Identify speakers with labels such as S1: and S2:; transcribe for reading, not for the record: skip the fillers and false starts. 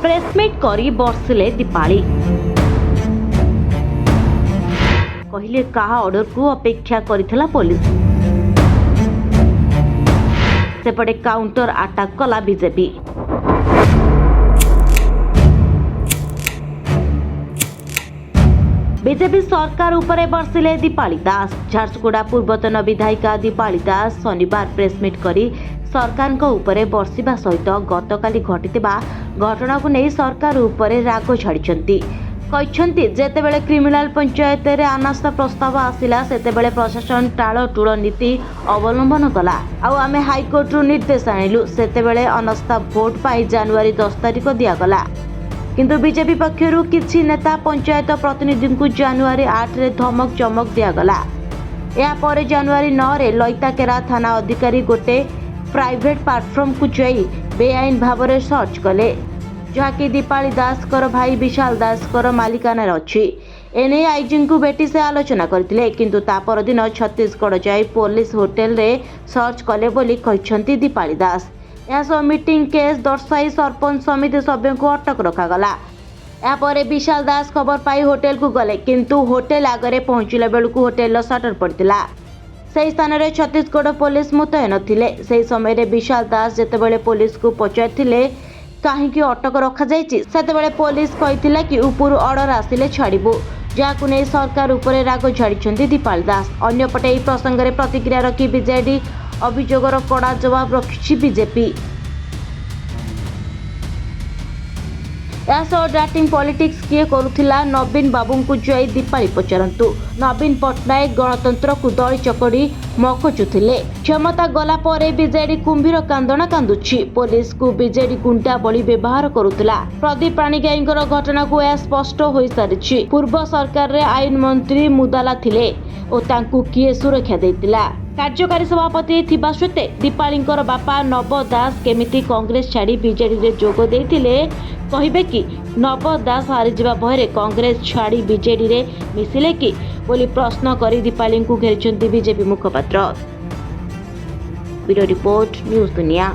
S1: Press meet करी बर्षिले दीपाली कहले कहा ऑर्डर को अपेक्षा करिथिला पुलिस। सेपटे काउंटर अटैक कला बीजेपी। बीजेपी सरकार उपरे बर्षिले दीपाली दास। झारसुगुड़ा पूर्वतन विधायिका दीपाली दास शनिवार प्रेसमिट करी सरकार उपरे बर्षिबा सहित गतकाली घटिथिबा घटना को नहीं सरकार उपरे राग छाड़िछंती। कहते जेतेबेले क्रिमिनाल पंचायत रे अनास्था प्रस्ताव आसिला सेतेबेले प्रशासन टाळटुळ नीति अवलंबन कला। आमे हाईकोर्ट रु निर्देश आनिलु सेतेबेले अनास्था भोट पाई जनवरी 10 तारिख दियागला। किंतु बीजेपी पक्षरु किछि नेता पंचायत प्रतिनिधि को जनवरी 8 रे धमक चमक दियागला। या परे जनवरी 9 रे लइताकेरा थाना अधिकारी गोटे प्राइवेट प्लेटफॉर्म को जाई बेआईन भाव में सर्च कले जहाँकि दीपाली दास भाई विशाल दास मालिकाना अच्छी। एने आईजी को भेटी से आलोचना करथिले किंतु ता परदिन छत्तीसगढ़ जाई पुलिस होटेल रे सर्च कले बोली कहछंती दीपाली दास। या मीटिंग केस दर्शाई सरपंच समिति सभ्यों को अटक रखागला। यापर विशाल दास खबर पाई होटेल को गले किंतु होटेल आगरे पहुंचला बेलू होटेल शटर पड़ता। से स्थान में छत्तीसगढ़ पुलिस मुतयन थिले। से समय रे विशाल दास जेतेबेले पुलिस को पचारिथिले कहीं अटक रखा जाइछि सेतेबेले पुलिस कहिथिला कि ऊपर ऑर्डर आसिले छाड़िबु जाकु नै सरकार उपरे राग छाड़िछंती दीपाली दास। अन्यपटे एही प्रसंग में प्रतिक्रिया रखी बीजेडी अभियोगर कड़ा जवाब रखिछि बीजेपी। डाटिंग पॉलिटिक्स किए करुथिला नवीन बाबू को जाई दीपाली पचारंतु। नवीन पट्टनायक गणतंत्र को दली चकड़ी मखुचुथिले। क्षमता गला परे बीजेडी कुंभीर कांदना कांदुछि। पुलिस को बीजेडी गुंडा बली व्यवहार करुथिला। प्रदीप पाणिग्राहींकर घटना को यह स्पष्ट हो सारिछि। पूर्व सरकार रे आईन मंत्री मुदाला थिले और तांकु किए सुरक्षा देतिला। कार्यकारी सभापति थिबा सत्वे दीपालींकर बापा नव दास केमिति कांग्रेस छाड़ी बीजेडी रे जोग देथिले कहिबे कि नव दास हारिजिबा भୟରେ कांग्रेस छाड़ी बीजेडी रे मिसिले कि बोली प्रश्न करी दीपाली को घेरिछंती बीजेपी मुखपात्र। ब्यूरो रिपोर्ट न्यूज दुनिया।